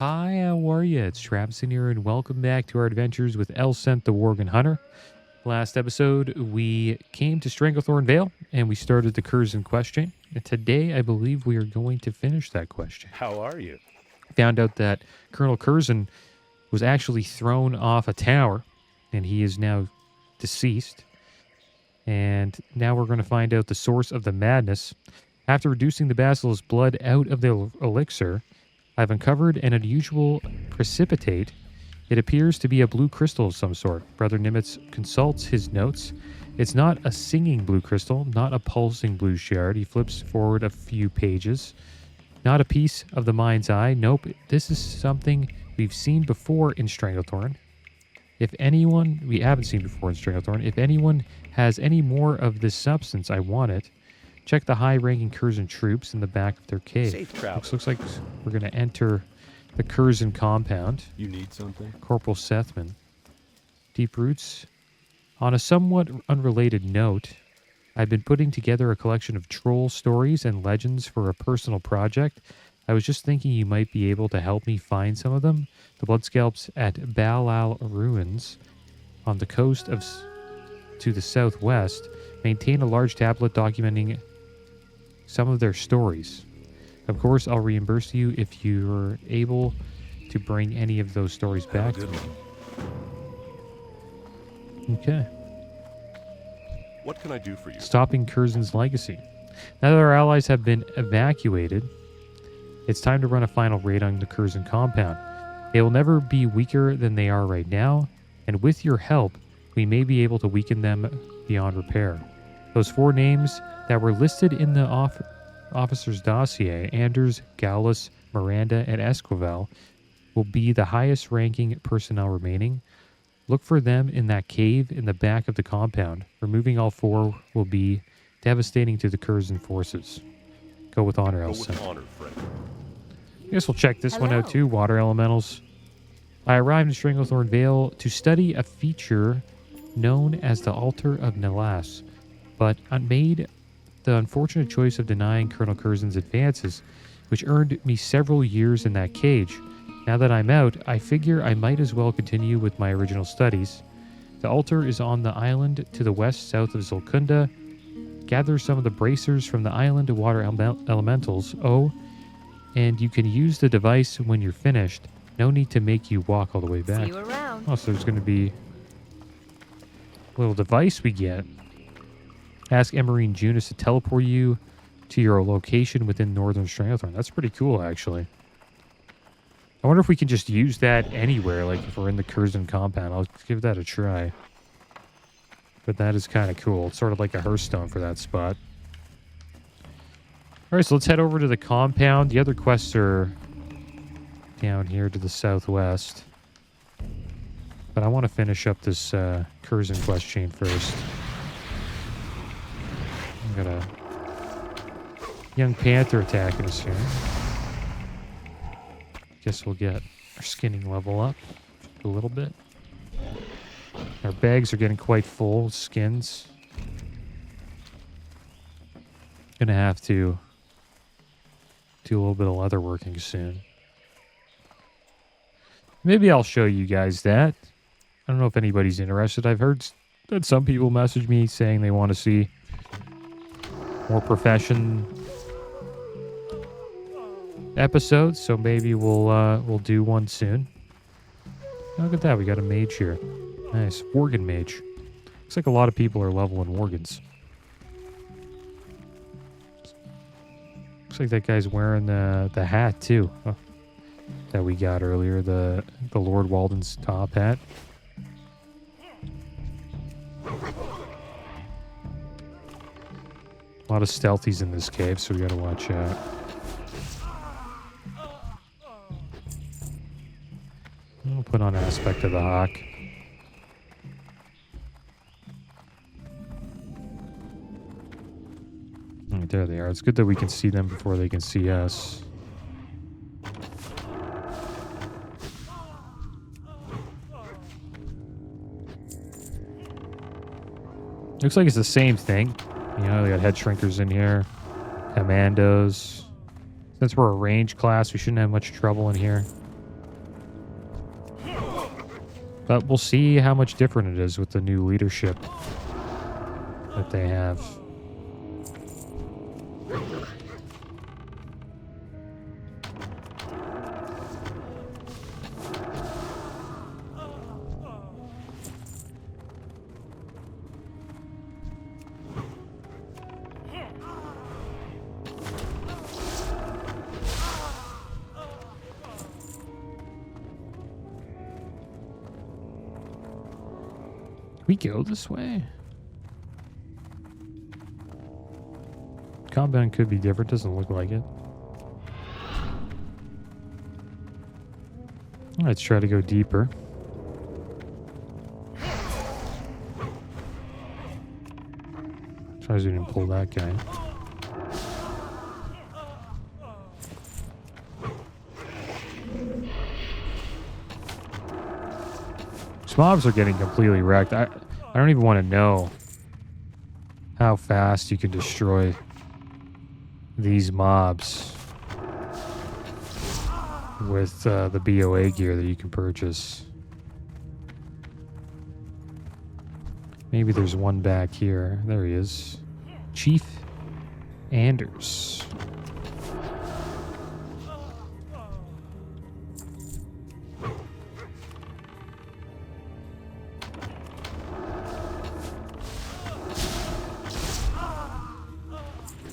Hi, how are you? It's Travis in here, and welcome back to our adventures with Elsent the Worgen Hunter. Last episode, we came to Stranglethorn Vale, and we started the Curzon question. And today, I believe we are going to finish that question. How are you? Found out that Colonel Curzon was actually thrown off a tower, and he is now deceased. And now we're going to find out the source of the madness. After reducing the basilisk's blood out of the elixir, I've uncovered an unusual precipitate. It appears to be a blue crystal of some sort. Brother Nimitz consults his notes. It's not a singing blue crystal, not a pulsing blue shard. He flips forward a few pages. Not a piece of the mind's eye. Nope, this is something we've seen before in Stranglethorn. If anyone, we haven't seen before in Stranglethorn, if anyone has any more of this substance, I want it. Check the high-ranking Curzon troops in the back of their cave. Safe travel. Looks like we're going to enter the Curzon compound. You need something? Corporal Sethman. Deep roots. On a somewhat unrelated note, I've been putting together a collection of troll stories and legends for a personal project. I was just thinking you might be able to help me find some of them. The Bloodscalps at Balal Ruins on the coast of to the southwest maintain a large tablet documenting some of their stories. Of course, I'll reimburse you if you're able to bring any of those stories back to me. Okay. What can I do for you? Stopping Curzon's legacy. Now that our allies have been evacuated, it's time to run a final raid on the Curzon compound. They will never be weaker than they are right now, and with your help, we may be able to weaken them beyond repair. Those four names that were listed in the officer's dossier, Anders, Gallus, Miranda, and Esquivel, will be the highest ranking personnel remaining. Look for them in that cave in the back of the compound. Removing all four will be devastating to the Curzon forces. Go with honor, Elsa. Go with honor, friend. I guess we'll check this one out too, water elementals. I arrived in Stranglethorn Vale to study a feature known as the Altar of Nelas, but I made the unfortunate choice of denying Colonel Curzon's advances, which earned me several years in that cage. Now that I'm out, I figure I might as well continue with my original studies. The altar is on the island to the west-south of Zolkunda. Gather some of the bracers from the island to water elementals. Oh, and you can use the device when you're finished. No need to make you walk all the way back. See you around. Oh, so there's going to be a little device we get. Ask Emerine Junis to teleport you to your location within Northern Stranglethorn. That's pretty cool, actually. I wonder if we can just use that anywhere, like if we're in the Curzon compound. I'll give that a try. But that is kind of cool. It's sort of like a Hearthstone for that spot. Alright, so let's head over to the compound. The other quests are down here to the southwest. But I want to finish up this Curzon quest chain first. Got a young panther attacking us here. Guess we'll get our skinning level up a little bit. Our bags are getting quite full with skins. Gonna have to do a little bit of leather working soon. Maybe I'll show you guys that. I don't know if anybody's interested. I've heard that some people message me saying they want to see more profession episodes, so maybe we'll do one soon. Look at that, we got a mage here. Nice, Worgen mage. Looks like a lot of people are leveling Worgens. Looks like that guy's wearing the hat too, that we got earlier, the Lord Walden's top hat. A lot of stealthies in this cave, so we gotta watch out. We'll put on Aspect of the Hawk. Right, there they are. It's good that we can see them before they can see us. Looks like it's the same thing. You know, they got head shrinkers in here. Commandos. Since we're a range class, we shouldn't have much trouble in here. But we'll see how much different it is with the new leadership that they have. We go this way? Compound could be different, doesn't look like it. Let's try to go deeper. Tries to even pull that guy. Mobs are getting completely wrecked. I don't even want to know how fast you can destroy these mobs with the BOA gear that you can purchase. Maybe there's one back here. There he is. Chief Anders.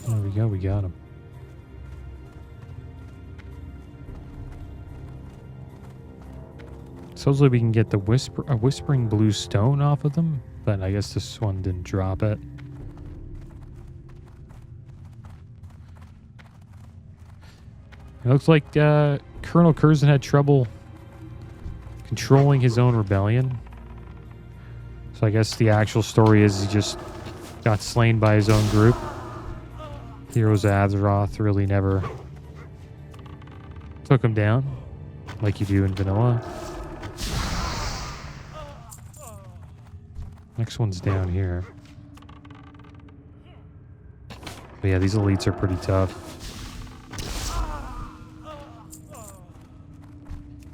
There we go, we got him. Supposedly we can get the whispering blue stone off of them, but I guess this one didn't drop it. It looks like Colonel Curzon had trouble controlling his own rebellion. So I guess the actual story is he just got slain by his own group. Heroes of Azeroth really never took him down like you do in vanilla. Next one's down here. But yeah, these elites are pretty tough.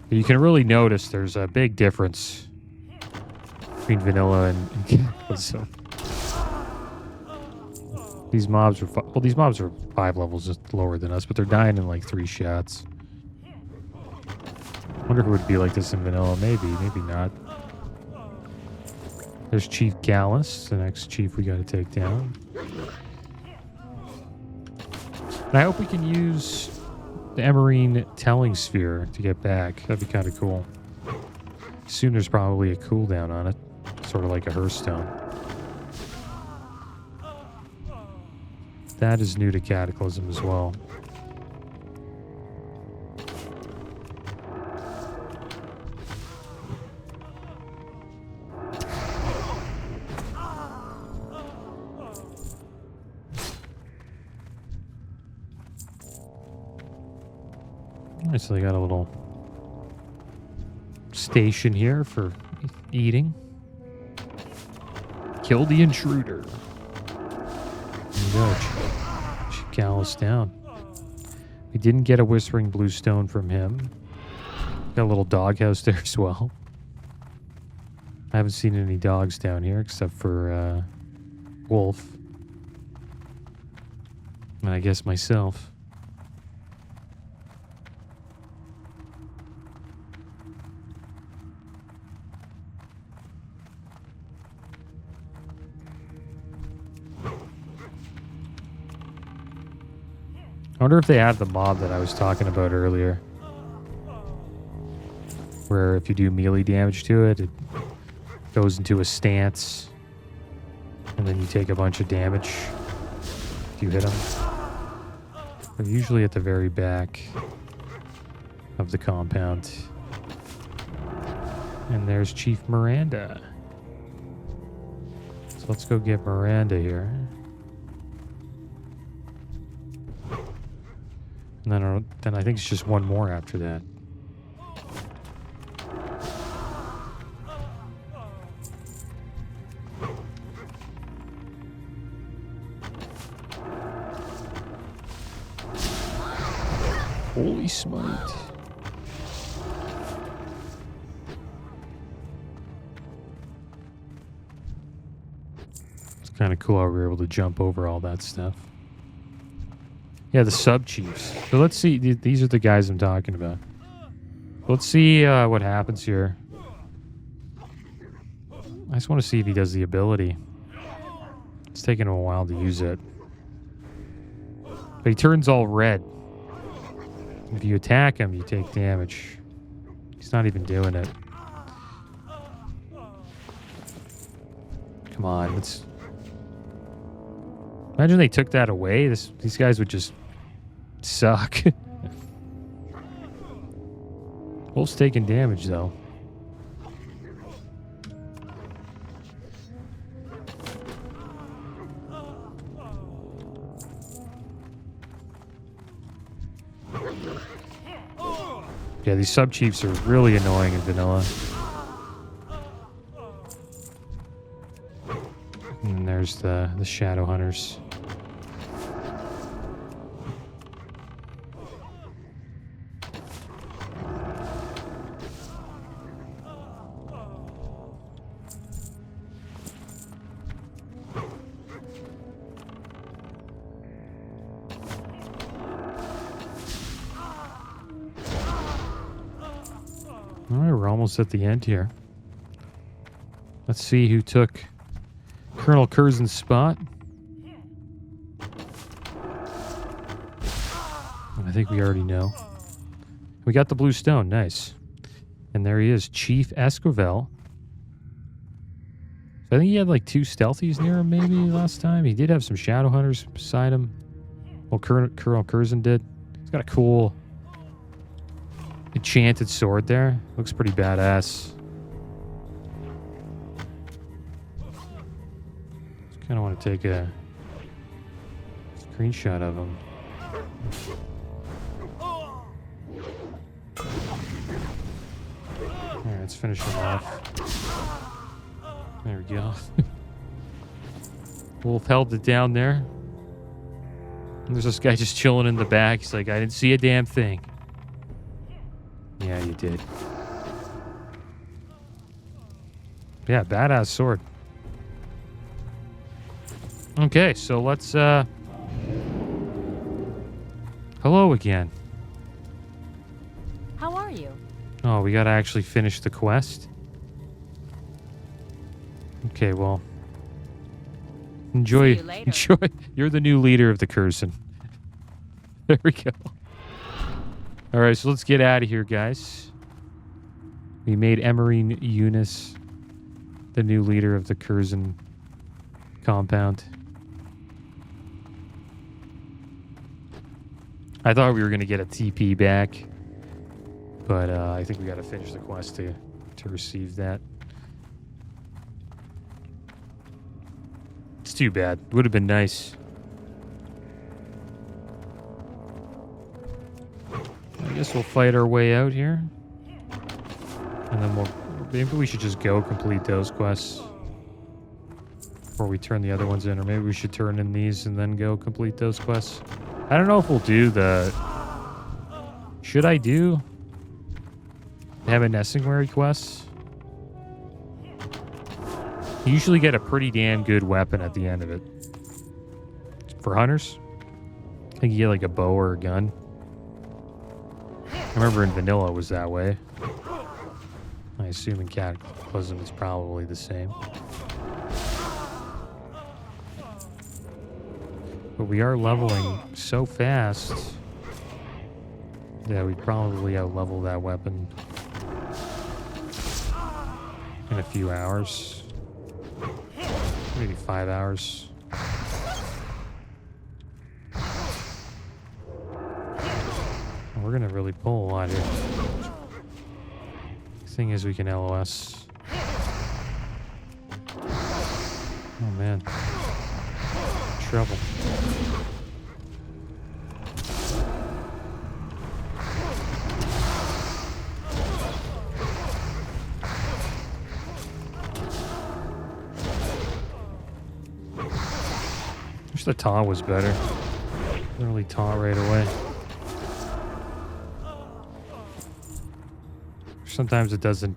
But you can really notice there's a big difference between vanilla and Cataclysm. These mobs are these mobs are 5 levels just lower than us, but they're dying in like 3 shots. Wonder if it would be like this in vanilla. Maybe, maybe not. There's Chief Gallus, the next chief we got to take down. And I hope we can use the Emerine Telling Sphere to get back. That'd be kind of cool. Soon there's probably a cooldown on it, sort of like a Hearthstone. That is new to Cataclysm as well. Alright, so they got a little station here for eating. Kill the intruder. There you go. Gallus down. We didn't get a Whispering Blue Stone from him. Got a little doghouse there as well. I haven't seen any dogs down here except for Wolf. And I guess myself. I wonder if they have the mob that I was talking about earlier. Where if you do melee damage to it, it goes into a stance. And then you take a bunch of damage if you hit them. They're usually at the very back of the compound. And there's Chief Miranda. So let's go get Miranda here. And then I think it's just one more after that. Holy smite. Kind of cool how we were able to jump over all that stuff. Yeah, the sub-chiefs. So let's see. These are the guys I'm talking about. Let's see what happens here. I just want to see if he does the ability. It's taking him a while to use it. But he turns all red. If you attack him, you take damage. He's not even doing it. Come on, let's... Imagine they took that away. These guys would just suck. Wolf's taking damage, though. Yeah, these sub-chiefs are really annoying in vanilla. And there's the shadow hunters. All right, we're almost at the end here. Let's see who took Colonel Curzon's spot. I think we already know. We got the blue stone. Nice. And there he is, Chief Esquivel. So I think he had like 2 stealthies near him maybe last time. He did have some shadow hunters beside him. Well, Colonel Curzon did. He's got a cool enchanted sword there. Looks pretty badass. Just kind of want to take a screenshot of him. Alright, let's finish him off. There we go. Wolf held it down there. And there's this guy just chilling in the back. He's like, I didn't see a damn thing. Yeah, you did. Yeah, badass sword. Okay, so let's, hello again. How are you? Oh, we gotta actually finish the quest? Okay, well. Enjoy. See you later. Enjoy. You're the new leader of the Curzon. There we go. Alright, so let's get out of here, guys. We made Emerine Eunice the new leader of the Curzon compound. I thought we were going to get a TP back, but I think we got to finish the quest to receive that. It's too bad. Would have been nice. I guess we'll fight our way out here. And then maybe we should just go complete those quests before we turn the other ones in. Or maybe we should turn in these and then go complete those quests. I don't know if we'll do the... Should I do... have a Nessingwary quest? You usually get a pretty damn good weapon at the end of it. For hunters? I think you get like a bow or a gun. I remember in vanilla it was that way. I assume in Cataclysm it's probably the same. But we are leveling so fast that we probably out-level that weapon in a few hours. Maybe 5 hours. And we're gonna really pull a lot here. Thing is, we can LOS. Oh man, trouble. Wish the taunt was better. Didn't really taunt right away. Sometimes it doesn't.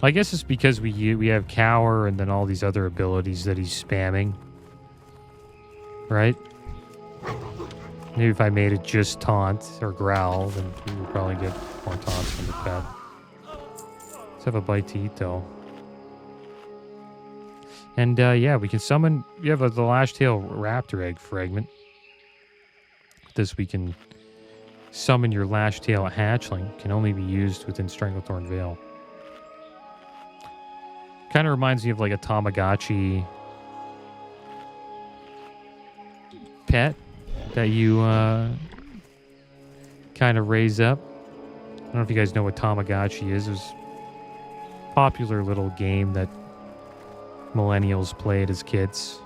I guess it's because we have Cower and then all these other abilities that he's spamming. Right? Maybe if I made it just Taunt or Growl, then we would probably get more taunts from the pet. Let's have a bite to eat, though. And, yeah, we can summon... We have the Lashtail Raptor Egg fragment. With this, we can summon your Lashtail Hatchling. Can only be used within Stranglethorn Vale. Kind of reminds me of, like, a Tamagotchi pet that you kind of raise up. I don't know if you guys know what Tamagotchi is. It was a popular little game that millennials played as kids.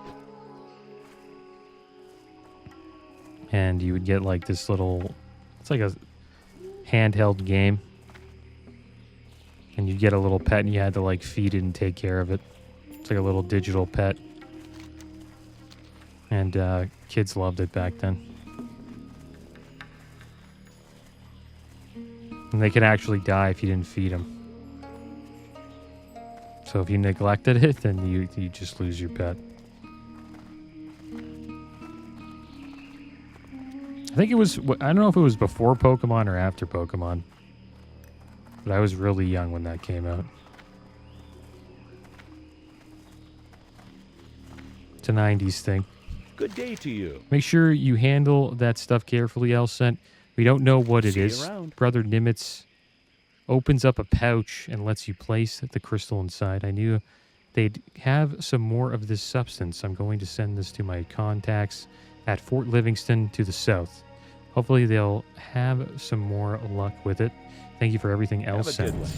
And you would get like this little... It's like a handheld game. And you'd get a little pet and you had to like feed it and take care of it. It's like a little digital pet. And kids loved it back then. And they could actually die if you didn't feed them. So if you neglected it, then you just lose your pet. I think it was... I don't know if it was before Pokemon or after Pokemon. But I was really young when that came out. It's a 90s thing. Good day to you. Make sure you handle that stuff carefully, Elsent. We don't know what it See you is. around. Brother Nimitz opens up a pouch and lets you place the crystal inside. I knew they'd have some more of this substance. I'm going to send this to my contacts at Fort Livingston to the south. Hopefully they'll have some more luck with it. Thank you for everything else. Have a good one.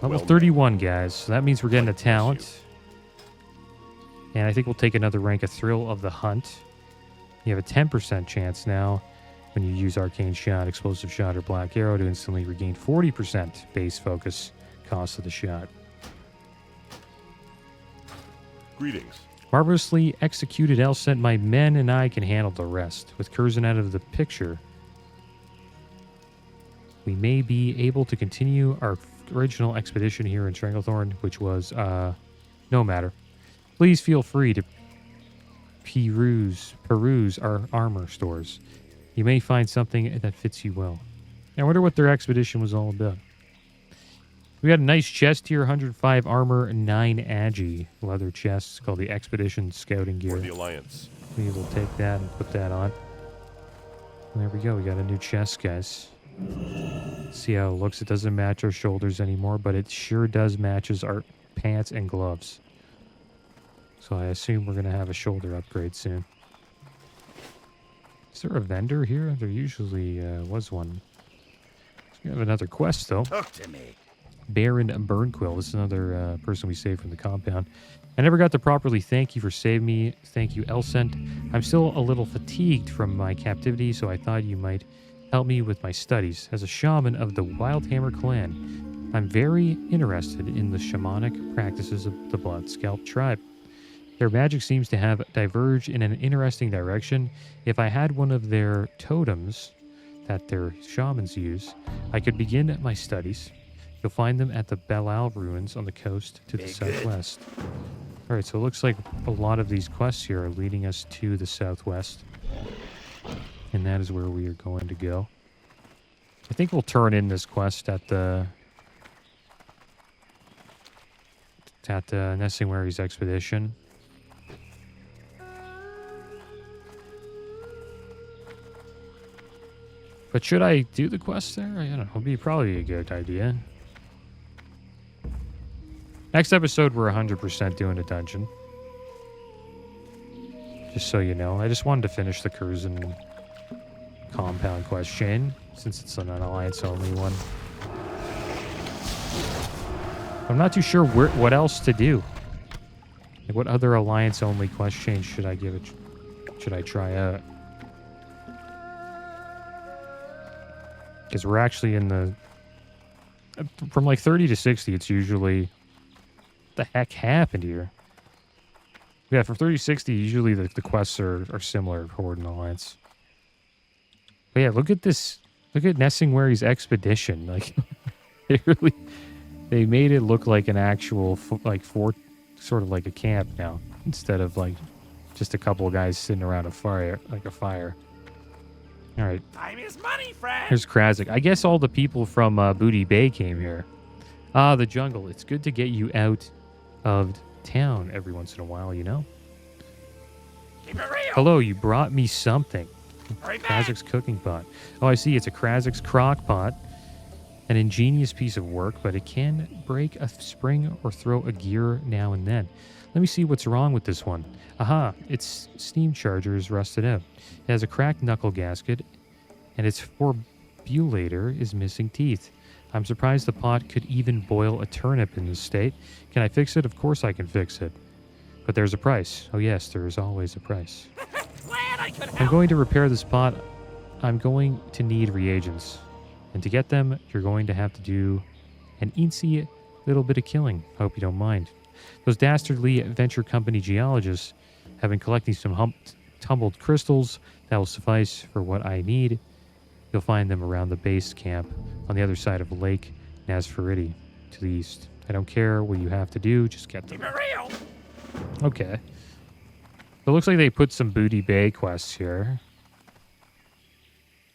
Level Well 31, guys. So that means we're getting a talent. And I think we'll take another rank, a Thrill of the Hunt. You have a 10% chance now when you use Arcane Shot, Explosive Shot, or Black Arrow to instantly regain 40% base focus cost of the shot. Greetings. Marvelously executed, Elsent. My men and I can handle the rest. With Curzon out of the picture, we may be able to continue our original expedition here in Stranglethorn, which was, no matter. Please feel free to peruse our armor stores. You may find something that fits you well. I wonder what their expedition was all about. We got a nice chest here, 105 armor, 9 agi leather chests called the Expedition Scouting Gear. For the Alliance. We will take that and put that on. And there we go. We got a new chest, guys. See how it looks. It doesn't match our shoulders anymore, but it sure does matches our pants and gloves. So I assume we're going to have a shoulder upgrade soon. Is there a vendor here? There usually was one. We have another quest, though. Talk to me. Baron Burnquill. This is another person we saved from the compound. I never got to properly thank you for saving me. Thank you, Elsent. I'm still a little fatigued from my captivity, so I thought you might help me with my studies. As a shaman of the Wildhammer clan, I'm very interested in the shamanic practices of the Bloodscalp tribe. Their magic seems to have diverged in an interesting direction. If I had one of their totems that their shamans use, I could begin my studies. You'll find them at the Belal ruins on the coast to the southwest. All right, so it looks like a lot of these quests here are leading us to the southwest. And that is where we are going to go. I think we'll turn in this quest at the Nessingwary's expedition. But should I do the quest there? I don't know. It'd be probably a good idea. Next episode, we're 100% doing a dungeon. Just so you know. I just wanted to finish the Curzon compound quest chain, since it's an Alliance-only one. I'm not too sure what else to do. Like, what other Alliance-only quest chain should I give it? Should I try out? Because we're actually in the... From like 30 to 60, it's usually... What the heck happened here? Yeah, from 30 to 60, usually the quests are similar, Horde and Alliance. But yeah, look at this. Look at Nessingwary's expedition. Like, They made it look like an actual fort, sort of like a camp now, instead of like just a couple of guys sitting around a fire, like a fire. All right. Time is money, friend. Here's Krazik. I guess all the people from Booty Bay came here. Ah, the jungle. It's good to get you out of town every once in a while, you know? Keep it real. Hello, you brought me something. Hurry back. Krazik's cooking pot. Oh, I see. It's a Krazik's crock pot. An ingenious piece of work, but it can break a spring or throw a gear now and then. Let me see what's wrong with this one. Aha, its steam charger is rusted out. It has a cracked knuckle gasket, and its forbulator is missing teeth. I'm surprised the pot could even boil a turnip in this state. Can I fix it? Of course I can fix it. But there's a price. Oh yes, there is always a price. Glad I could help. I'm going to repair this pot. I'm going to need reagents. And to get them, you're going to have to do an eensy little bit of killing. Hope you don't mind. Those dastardly venture company geologists have been collecting some tumbled crystals that will suffice for what I need. You'll find them around the base camp on the other side of Lake Nasferidi to the east. I don't care what you have to do, just get them. Keep it real. Okay. It looks like they put some Booty Bay quests here.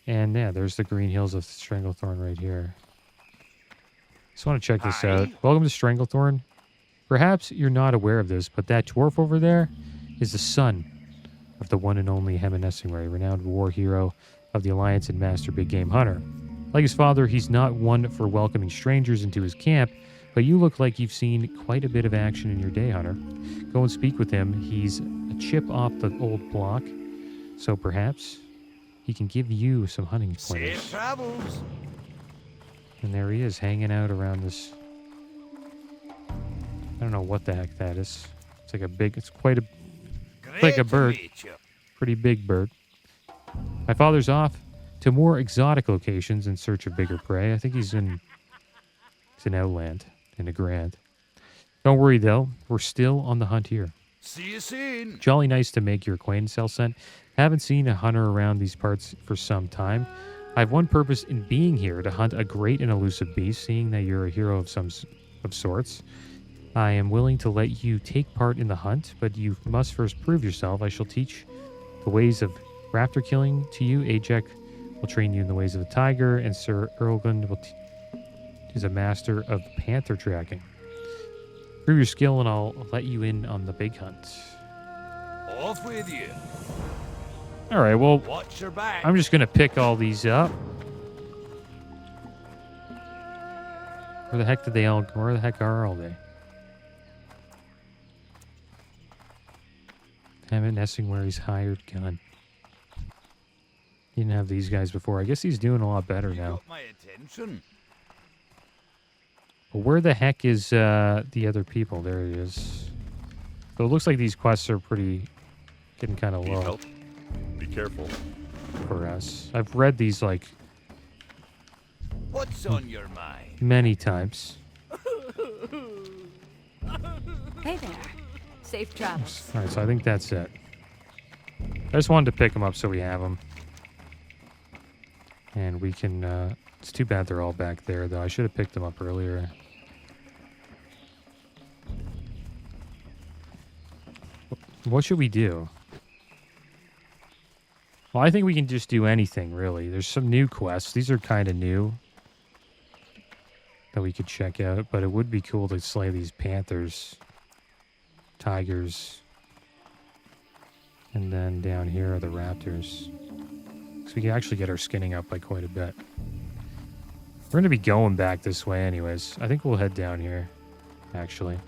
And yeah, there's the Green Hills of Stranglethorn right here. Just want to check this out. Welcome to Stranglethorn. Perhaps you're not aware of this, but that dwarf over there is the son of the one and only Nessingwary, renowned war hero of the Alliance and master big game hunter. Like his father, he's not one for welcoming strangers into his camp, but you look like you've seen quite a bit of action in your day, Hunter. Go and speak with him. He's a chip off the old block, so perhaps he can give you some hunting pointers. Safe travels. And there he is, hanging out around this. I don't know what the heck that is. It's like a big. It's quite a. Great Like a to bird. meet you. Pretty big bird. My father's off to more exotic locations in search of bigger prey. I think he's in Outland, in the Grand. Don't worry though, we're still on the hunt here. See you soon. Jolly nice to make your acquaintance, Elsent. Haven't seen a hunter around these parts for some time. I have one purpose in being here, to hunt a great and elusive beast, seeing that you're a hero of sorts. I am willing to let you take part in the hunt, but you must first prove yourself. I shall teach the ways of raptor killing to you. Ajek will train you in the ways of the tiger, and Sir Erlgund is a master of panther tracking. Prove your skill, and I'll let you in on the big hunt. Off with you. All right, well, Watch your back. I'm just going to pick all these up. Where the heck did they all go? Where the heck are all they? Damn it, Nessingwary's hired gun. He didn't have these guys before. I guess he's doing a lot better You now. got my attention. But where the heck is the other people? There he is. So it looks like these quests are getting kind of Need low help? Be careful. for us. I've read these like What's on your mind? many times. Hey there. Safe travels. All right, so I think that's it. I just wanted to pick them up so we have them. And we can, it's too bad they're all back there, though. I should have picked them up earlier. What should we do? Well, I think we can just do anything, really. There's some new quests. These are kind of new that we could check out, but it would be cool to slay these panthers, tigers, and then down here are the raptors. So we can actually get our skinning up by quite a bit. We're going to be going back this way anyways. I think we'll head down here, actually.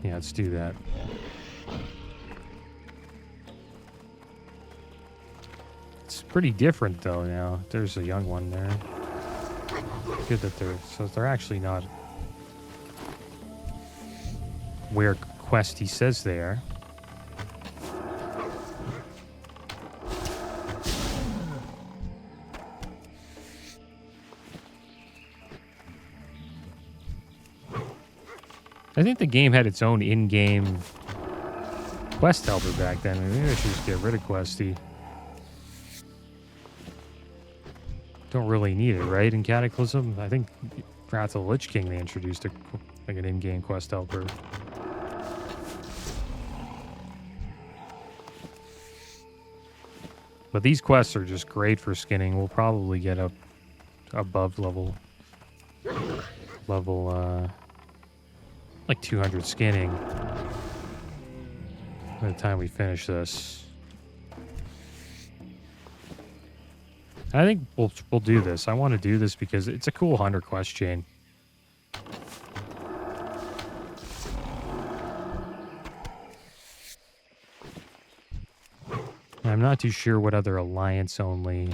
Yeah, let's do that. It's pretty different, though, now. There's a young one there. Good that they're actually not where Questie says they are. I think the game had its own in-game quest helper back then. Maybe I should just get rid of Questie. don't really need it, right? In Cataclysm, I think Wrath of the Lich King they introduced like an in-game quest helper. But these quests are just great for skinning. We'll probably get up above level like 200 skinning by the time we finish this. I think we'll do this. I want to do this because it's a cool hunter quest chain. I'm not too sure what other alliance-only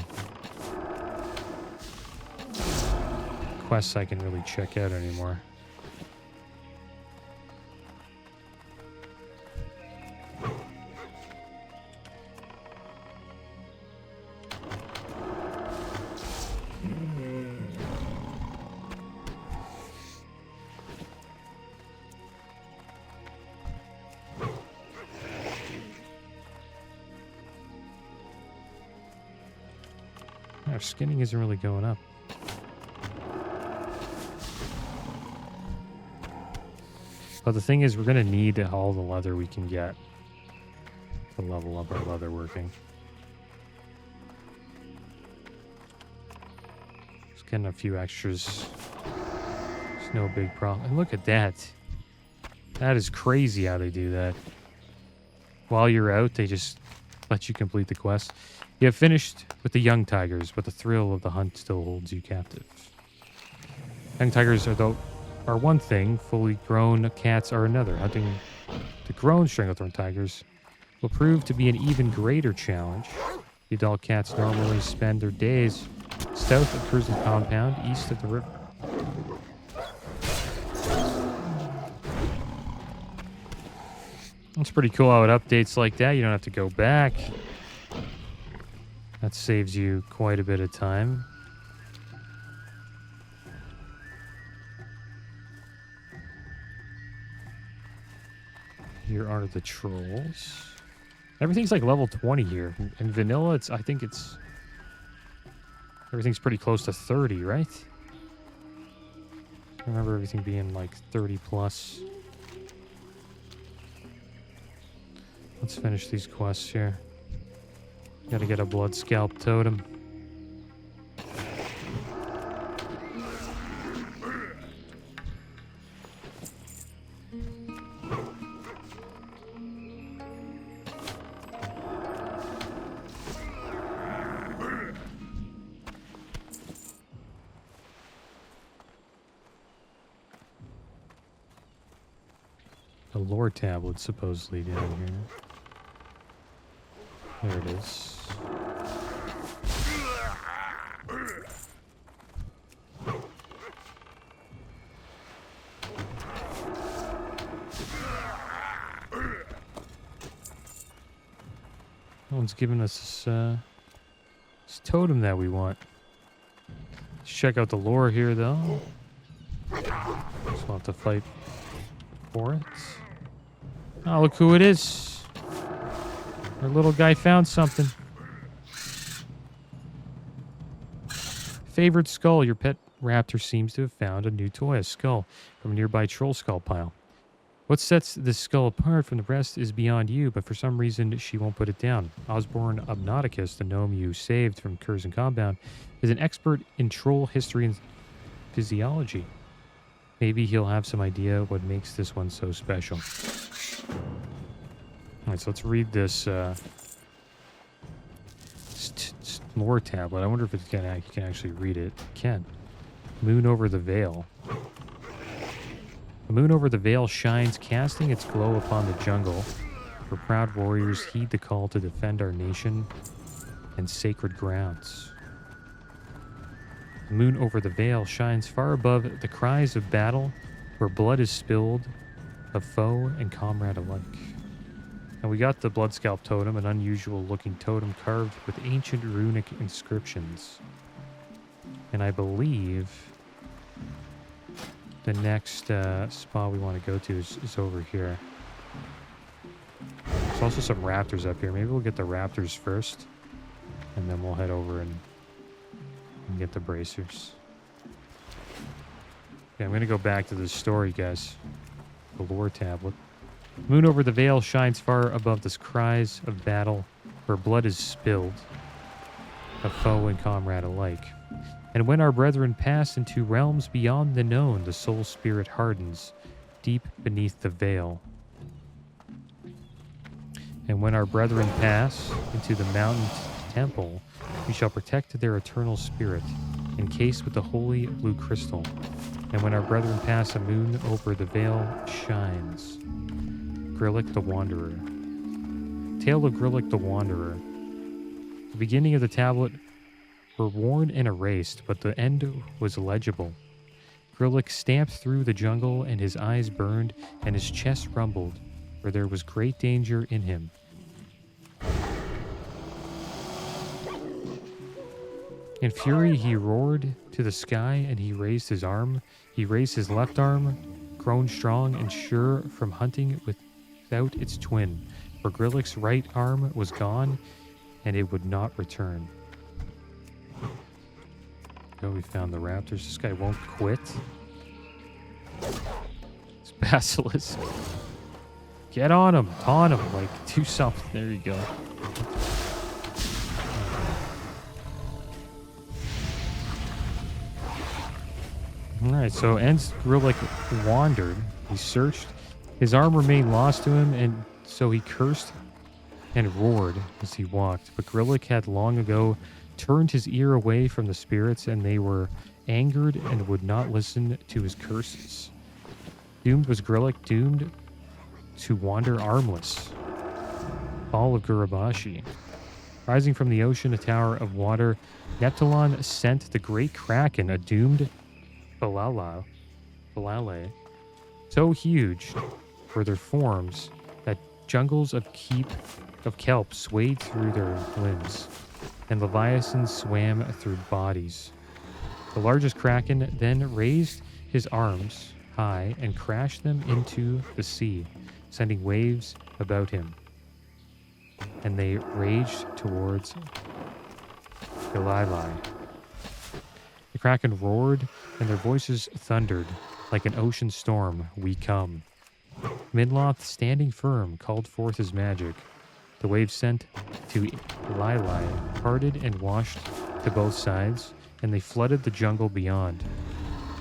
quests I can really check out anymore. Our skinning isn't really going up. But the thing is, we're going to need all the leather we can get to level up our leather working. Just getting a few extras. It's no big problem. And look at that. That is crazy how they do that. While you're out, they just let you complete the quest. You have finished with the young tigers, but the thrill of the hunt still holds you captive. Young tigers are one thing, fully grown cats are another. Hunting the grown stranglethorn tigers will prove to be an even greater challenge. The adult cats normally spend their days south of Cruising Compound, east of the river. It's pretty cool how it updates like that. You don't have to go back. That saves you quite a bit of time. Here are the trolls. Everything's like level 20 here. In vanilla, I think everything's pretty close to 30, right? I remember everything being like 30 plus. Let's finish these quests here. Gotta get a blood scalp totem. A lore tablet supposedly down here. There it is. No one's giving us this totem that we want. Let's check out the lore here, though. Just want to fight for it. Oh, look who it is. Our little guy found something. Favorite skull. Your pet raptor seems to have found a new toy, a skull, from a nearby troll skull pile. What sets this skull apart from the rest is beyond you, but for some reason she won't put it down. Osborne Obnauticus, the gnome you saved from Curzon Compound, is an expert in troll history and physiology. Maybe he'll have some idea what makes this one so special. Alright, so let's read this lore tablet. I wonder if you can actually read it. It can. Moon over the veil. The moon over the veil shines, casting its glow upon the jungle, where proud warriors heed the call to defend our nation and sacred grounds. The moon over the veil shines far above the cries of battle, where blood is spilled of foe and comrade alike. And we got the blood scalp totem, an unusual looking totem carved with ancient runic inscriptions. And I believe the next spot we want to go to is over here. There's also some raptors up here. Maybe we'll get the raptors first, and then we'll head over and And get the bracers. Okay, I'm going to go back to the story, guys. The lore tablet. Moon over the veil shines far above the cries of battle, where blood is spilled, of foe and comrade alike. And when our brethren pass into realms beyond the known, the soul spirit hardens deep beneath the veil. And when our brethren pass into the mountain temple, we shall protect their eternal spirit, encased with the holy blue crystal. And when our brethren pass, a moon over the veil shines. Grillick the Wanderer. Tale of Grillick the Wanderer. The beginning of the tablet were worn and erased, but the end was legible. Grillick stamped through the jungle, and his eyes burned, and his chest rumbled, for there was great danger in him. In fury he roared to the sky, and he raised his arm. He raised his left arm, grown strong and sure from hunting without its twin. For Grillick's right arm was gone, and it would not return. Oh, we found the raptors. This guy won't quit. It's Basilisk. Get on him. Taunt him. Like, do something. There you go. Alright, so ends Grillick wandered. He searched. His arm remained lost to him, and so he cursed and roared as he walked. But Grillick had long ago turned his ear away from the spirits, and they were angered and would not listen to his curses. Doomed was Grillick, doomed to wander armless. Fall of Gurabashi. Rising from the ocean, a tower of water, Neptulon sent the great Kraken, a doomed Balale, so huge were their forms that jungles of kelp swayed through their limbs, and leviathans swam through bodies. The largest Kraken then raised his arms high and crashed them into the sea, sending waves about him. And they raged towards Galilei. The Kraken roared, and their voices thundered. Like an ocean storm, we come. Minloth, standing firm, called forth his magic. The waves sent to Lili parted and washed to both sides, and they flooded the jungle beyond.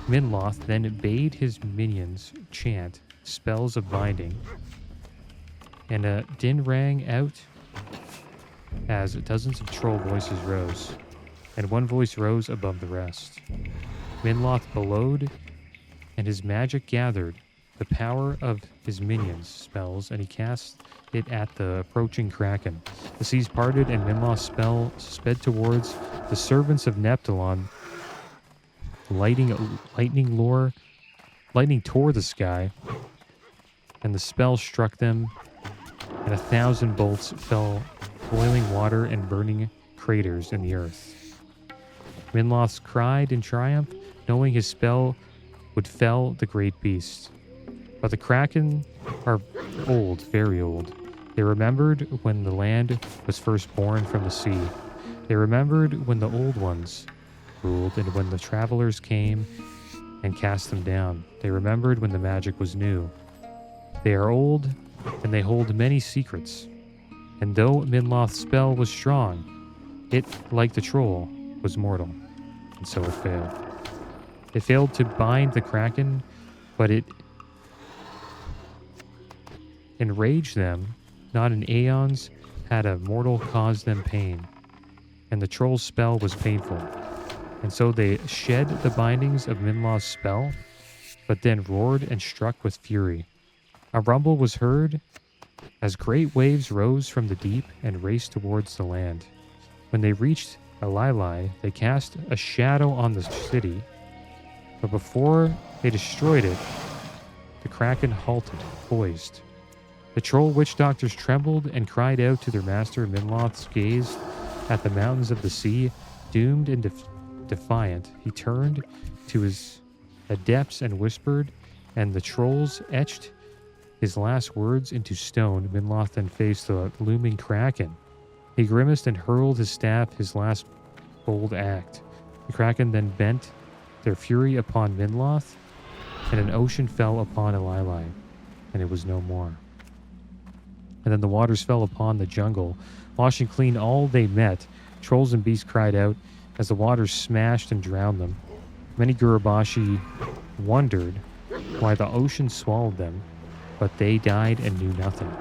Minloth then bade his minions chant spells of binding, and a din rang out as dozens of troll voices rose, and one voice rose above the rest. Minloth bellowed, and his magic gathered the power of his minions' spells, and he cast it at the approaching Kraken. The seas parted, and Minloth's spell sped towards the servants of Neptulon. Lightning tore the sky, and the spell struck them, and 1,000 bolts fell, boiling water and burning craters in the earth. Minloth cried in triumph, knowing his spell would fell the great beast. But the Kraken are old, very old. They remembered when the land was first born from the sea. They remembered when the old ones ruled, and when the travelers came and cast them down. They remembered when the magic was new. They are old, and they hold many secrets. And though Minloth's spell was strong, it, like the troll, was mortal, and so it failed. It failed to bind the Kraken, but it enraged them. Not in aeons had a mortal caused them pain, and the troll's spell was painful. And so they shed the bindings of Minloth's spell, but then roared and struck with fury. A rumble was heard as great waves rose from the deep and raced towards the land. When they reached Alili, they cast a shadow on the city, but before they destroyed it, the Kraken halted, poised. The troll witch doctors trembled and cried out to their master. Minloth gazed at the mountains of the sea, doomed and defiant. He turned to his adepts and whispered, and the trolls etched his last words into stone. Minloth then faced the looming Kraken. He grimaced and hurled his staff, his last bold act. The Kraken then bent their fury upon Minloth, and an ocean fell upon Elilai, and it was no more. And then the waters fell upon the jungle, washing clean all they met. Trolls and beasts cried out as the waters smashed and drowned them. Many Gurubashi wondered why the ocean swallowed them, but they died and knew nothing.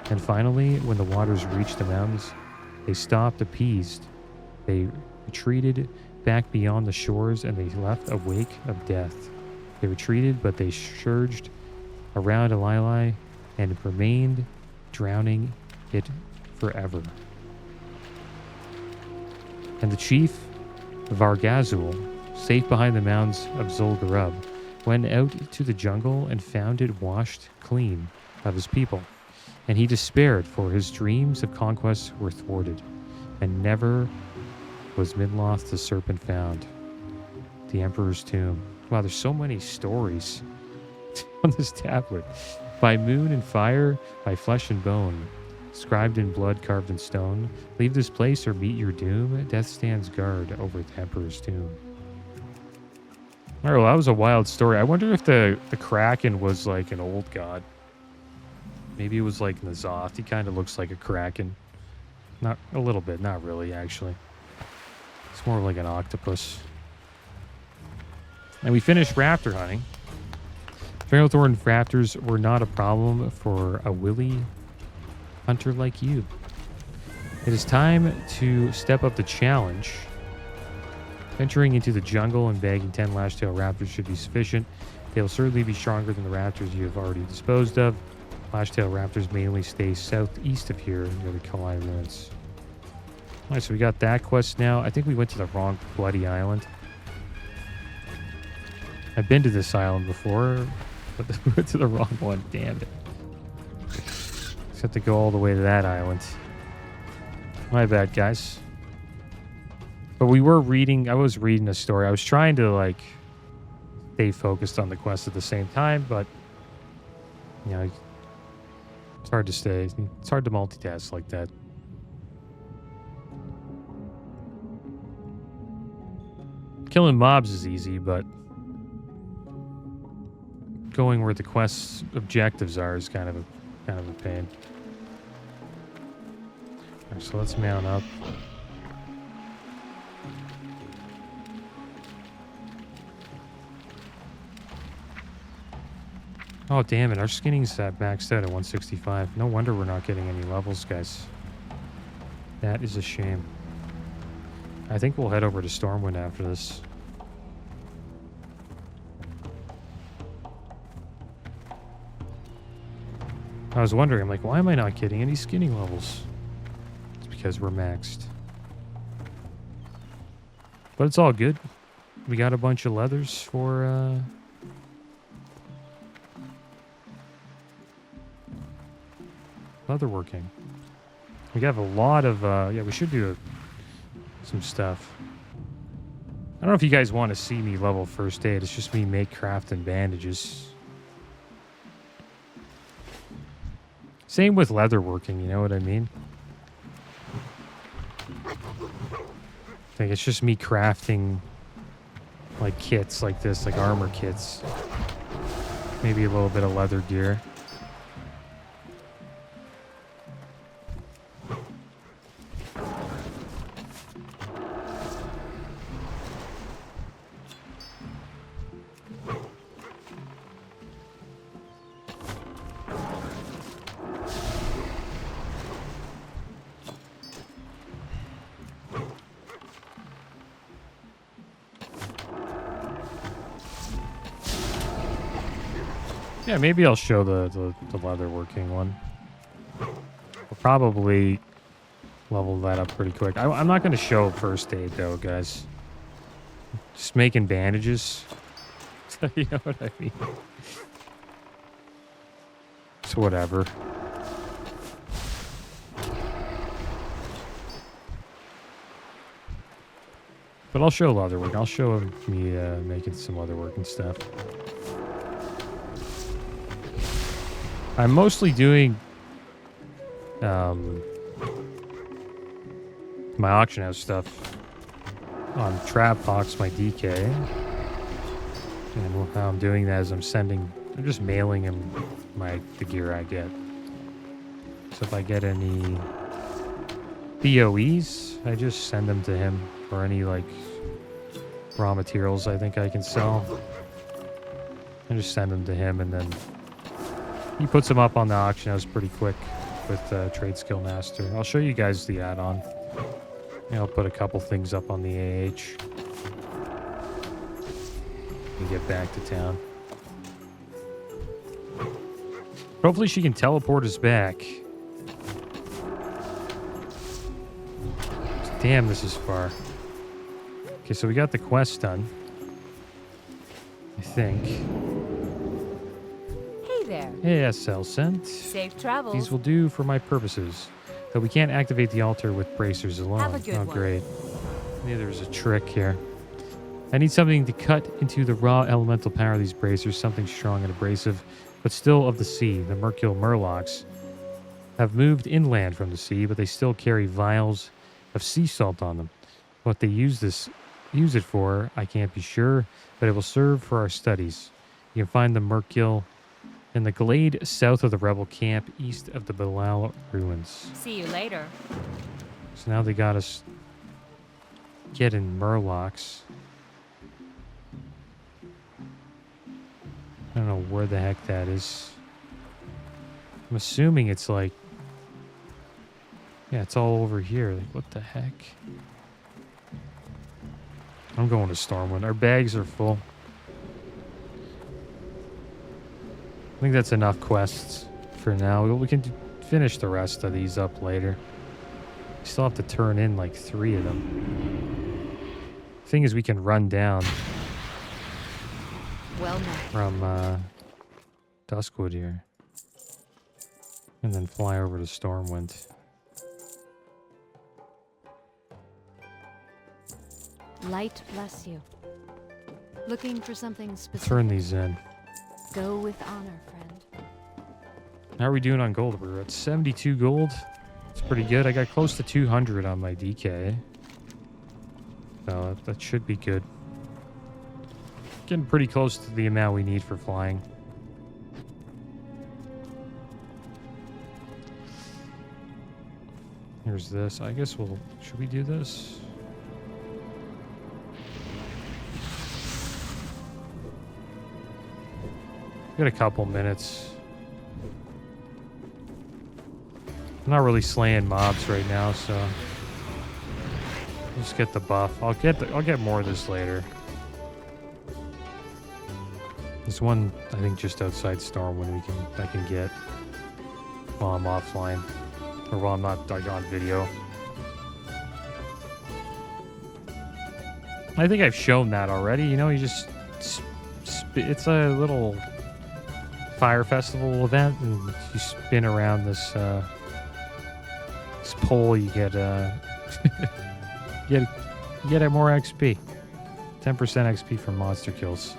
And finally, when the waters reached the mountains, they stopped appeased. They retreated back beyond the shores, and they left a wake of death. They retreated, but they surged around Elilai and remained, drowning it forever. And the chief, Vargazul, safe behind the mountains of Zul'Gurub, went out to the jungle and found it washed clean of his people. And he despaired, for his dreams of conquest were thwarted, and never was Minloth the serpent found. The Emperor's tomb. Wow, there's so many stories on this tablet. By moon and fire, by flesh and bone, scribed in blood, carved in stone. Leave this place or meet your doom. Death stands guard over the Emperor's tomb. All right, well, that was a wild story. I wonder if the Kraken was like an old god. Maybe it was like N'Zoth. He kind of looks like a Kraken. Not a little bit, not really, actually. It's more like an octopus. And we finished raptor hunting. Ferrothorn raptors were not a problem for a willy hunter like you. It is time to step up the challenge. Venturing into the jungle and bagging 10 lashtail raptors should be sufficient. They will certainly be stronger than the raptors you have already disposed of. Lashtail raptors mainly stay southeast of here near the Kalai ruins. Alright, so we got that quest now. I think we went to the wrong bloody island. I've been to this island before, but we went to the wrong one. Damn it. Just have to go all the way to that island. My bad, guys. But we were reading, I was reading a story. I was trying to, like, stay focused on the quest at the same time, but, you know, it's hard to stay. It's hard to multitask like that. Killing mobs is easy, but going where the quest's objectives are is kind of a pain. Alright, so let's mount up. Oh, damn it. Our skinning's maxed out at 165. No wonder we're not getting any levels, guys. That is a shame. I think we'll head over to Stormwind after this. I was wondering, I'm like, why am I not getting any skinning levels? It's because we're maxed. But it's all good. We got a bunch of leathers for, leatherworking. We have a lot of, yeah, we should do some stuff. I don't know if you guys want to see me level first aid. It's just me make crafting bandages. Same with leatherworking, you know what I mean? I think it's just me crafting like kits like this, like armor kits. Maybe a little bit of leather gear. Yeah, maybe I'll show the leatherworking one. We'll probably level that up pretty quick. I'm not going to show first aid, though, guys. Just making bandages. You know what I mean? It's whatever. But I'll show leatherwork. I'll show me making some leatherworking stuff. I'm mostly doing my auction house stuff on trap box my DK. And how I'm doing that is I'm just mailing him the gear I get. So if I get any BOEs, I just send them to him, or any like raw materials I think I can sell. I just send them to him, and then he puts them up on the auction house pretty quick with Trade Skill Master. I'll show you guys the add-on. And I'll put a couple things up on the AH. And get back to town. Hopefully she can teleport us back. Damn, this is far. Okay, so we got the quest done. I think. Hey there. Yeah, cell sent. Safe travels. These will do for my purposes. Though we can't activate the altar with bracers alone. Have a good one. Great. Yeah, there's a trick here. I need something to cut into the raw elemental power of these bracers, something strong and abrasive, but still of the sea. The Mercule Murlocs have moved inland from the sea, but they still carry vials of sea salt on them. What they use it for, I can't be sure, but it will serve for our studies. You can find the Mercule in the glade south of the rebel camp, east of the Bilal ruins. See you later. So now they got us getting Murlocs. I don't know where the heck that is. I'm assuming it's like... Yeah, it's all over here. Like, what the heck? I'm going to Stormwind. Our bags are full. I think that's enough quests for now. We can finish the rest of these up later. We still have to turn in like 3 of them. Thing is, we can run down Well met. from Duskwood here. And then fly over to Stormwind. Light bless you. Looking for something specific? Turn these in. Go with honor, friend. How are we doing on gold? We're at 72 gold. It's pretty good. I got close to 200 on my DK. So that should be good. Getting pretty close to the amount we need for flying. Here's this. I guess should we do this? Got a couple minutes. I'm not really slaying mobs right now, so just get the buff. I'll get more of this later. There's one I think just outside Stormwind I can get while I'm offline, or while I'm not like on video. I think I've shown that already. You know, you just it's a little fire festival event, and you spin around this pole. You get you get more XP, 10% XP from monster kills,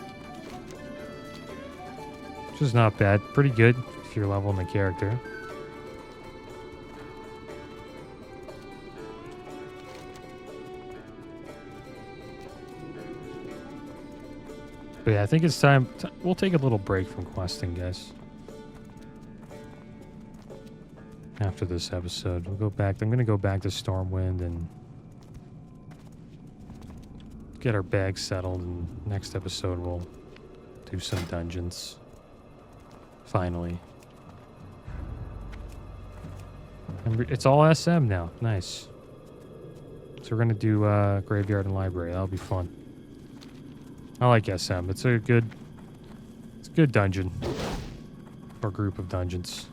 which is not bad. Pretty good if you're leveling the character. But yeah, I think it's time. We'll take a little break from questing, guys. After this episode, we'll go back. I'm going to go back to Stormwind and get our bags settled. And next episode, we'll do some dungeons. Finally. And it's all SM now. Nice. So we're going to do Graveyard and Library. That'll be fun. I like SM. It's a good dungeon. Or group of dungeons.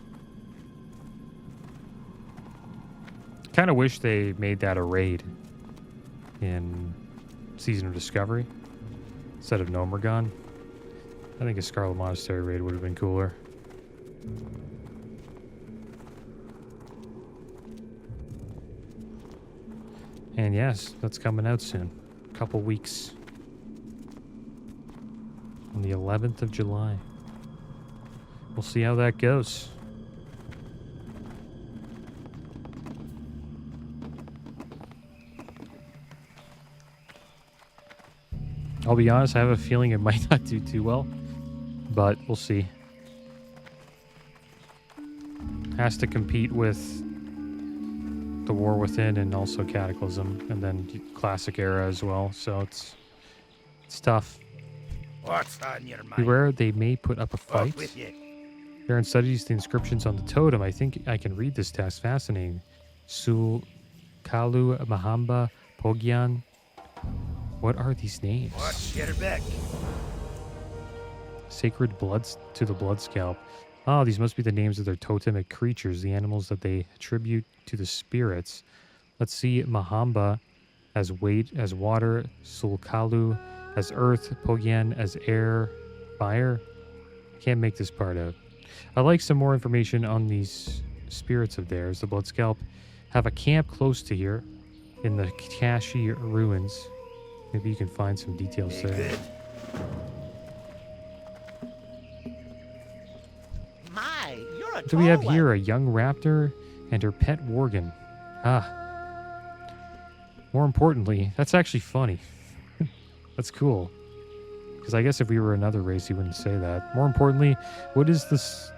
Kind of wish they made that a raid in Season of Discovery instead of Nomergon. I think a Scarlet Monastery raid would have been cooler. And yes, that's coming out soon. A couple weeks. On the 11th of July. We'll see how that goes. I'll be honest, I have a feeling it might not do too well, but we'll see. Has to compete with the War Within and also Cataclysm, and then Classic Era as well, so it's tough. What's on your mind? Beware, they may put up a Off fight. with you. Baron studies the inscriptions on the totem. I think I can read this text. Fascinating. Sul Kalu Mahamba Pogyan. What are these names? Watch your back. Sacred bloods to the blood scalp. Oh, these must be the names of their totemic creatures, the animals that they attribute to the spirits. Let's see. Mahamba as weight, as water. Sulkalu as earth. Pogyan as air. Fire. Can't make this part out. I'd like some more information on these spirits of theirs. The blood scalp have a camp close to here in the Kashi ruins. Maybe you can find some details there. Good. My, you're a What do we have tall here? one. A young raptor and her pet Worgen. Ah. More importantly, that's actually funny. That's cool. Because I guess if we were another race, he wouldn't say that. More importantly, what is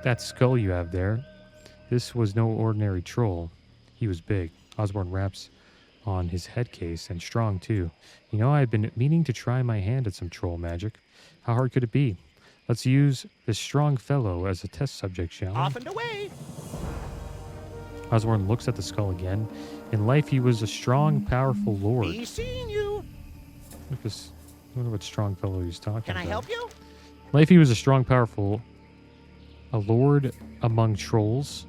that skull you have there? This was no ordinary troll. He was big. Osborne raps on his head case, and strong too. You know, I've been meaning to try my hand at some troll magic. How hard could it be? Let's use this strong fellow as a test subject, shall we? Off and away. Osborne looks at the skull again. In life, he was a strong, powerful lord. Be seeing you. Look this. I wonder what strong fellow he's talking Can about. I help you? Life, he was a strong, powerful, a lord among trolls.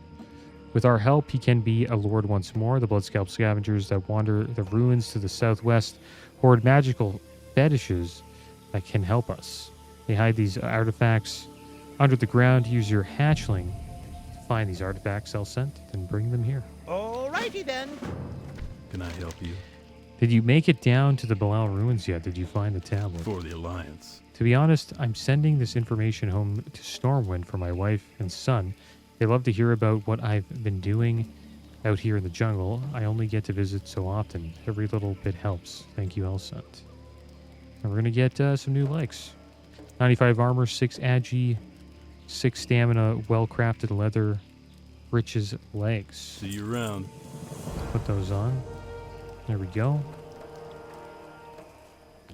With our help, he can be a lord once more. The Bloodscalp scavengers that wander the ruins to the southwest hoard magical fetishes that can help us. They hide these artifacts under the ground. Use your hatchling to find these artifacts, Elsent, and bring them here. Alrighty then. Can I help you? Did you make it down to the Bilal ruins yet? Did you find the tablet? For the Alliance. To be honest, I'm sending this information home to Stormwind for my wife and son. They love to hear about what I've been doing out here in the jungle. I only get to visit so often. Every little bit helps. Thank you, Elsent. And we're going to get some new legs. 95 armor, 6 agi, 6 stamina, well-crafted leather, riches legs. See you around. Put those on. There we go.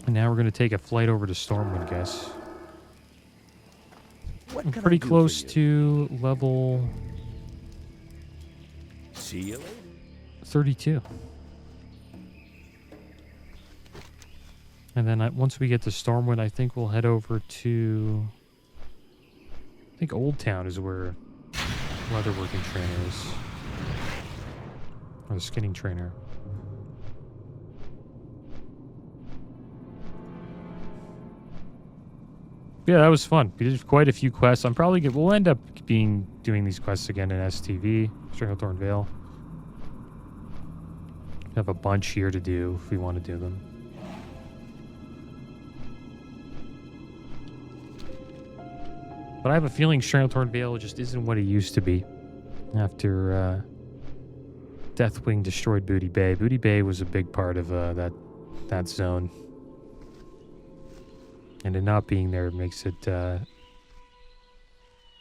And now we're going to take a flight over to Stormwind, guys. What I'm can I pretty do close for to level you? See you later. 32. And then once we get to Stormwind, I think we'll head over to... I think Old Town is where leatherworking trainer is. Or the skinning trainer. Yeah, that was fun. We did quite a few quests. We'll end up doing these quests again in STV, Stranglethorn Vale. We have a bunch here to do if we want to do them. But I have a feeling Stranglethorn Vale just isn't what it used to be after Deathwing destroyed Booty Bay. Booty Bay was a big part of that zone. And it not being there makes it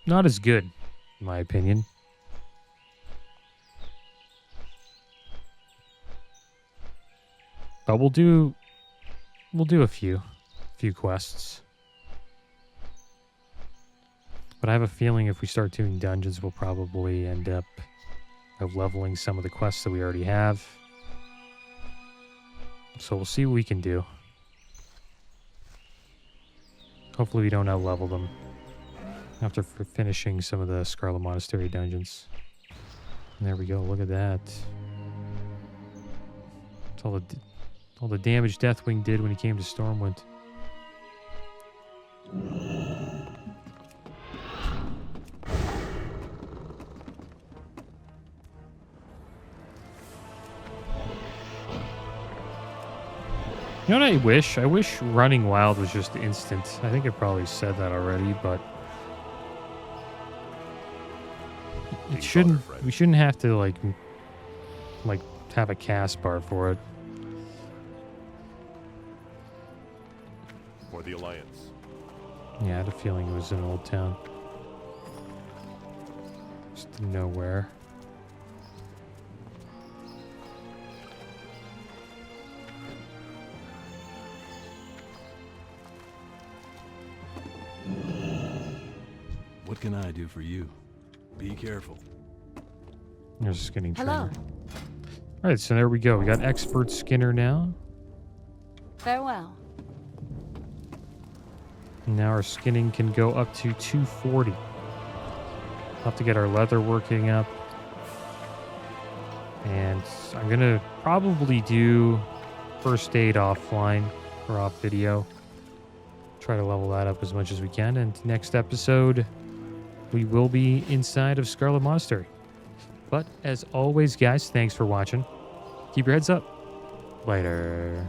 not as good, in my opinion. But we'll do a few quests. But I have a feeling if we start doing dungeons, we'll probably end up leveling some of the quests that we already have. So we'll see what we can do. Hopefully we don't out-level them after finishing some of the Scarlet Monastery dungeons. And there we go. Look at that. It's all the damage Deathwing did when he came to Stormwind. You know what I wish? I wish running wild was just instant. I think I probably said that already, but it shouldn't. We shouldn't have to like have a cast bar for it. for the Alliance. Yeah, I had a feeling it was in Old Town. Just nowhere. What can I do for you? Be careful. There's a skinning Hello. trainer. All right, so there we go. We got expert skinner now. Farewell. Now our skinning can go up to 240. Have to get our leather working up. And I'm going to probably do first aid offline or off video. Try to level that up as much as we can. And next episode, we will be inside of Scarlet Monastery. But as always, guys, thanks for watching. Keep your heads up. Later.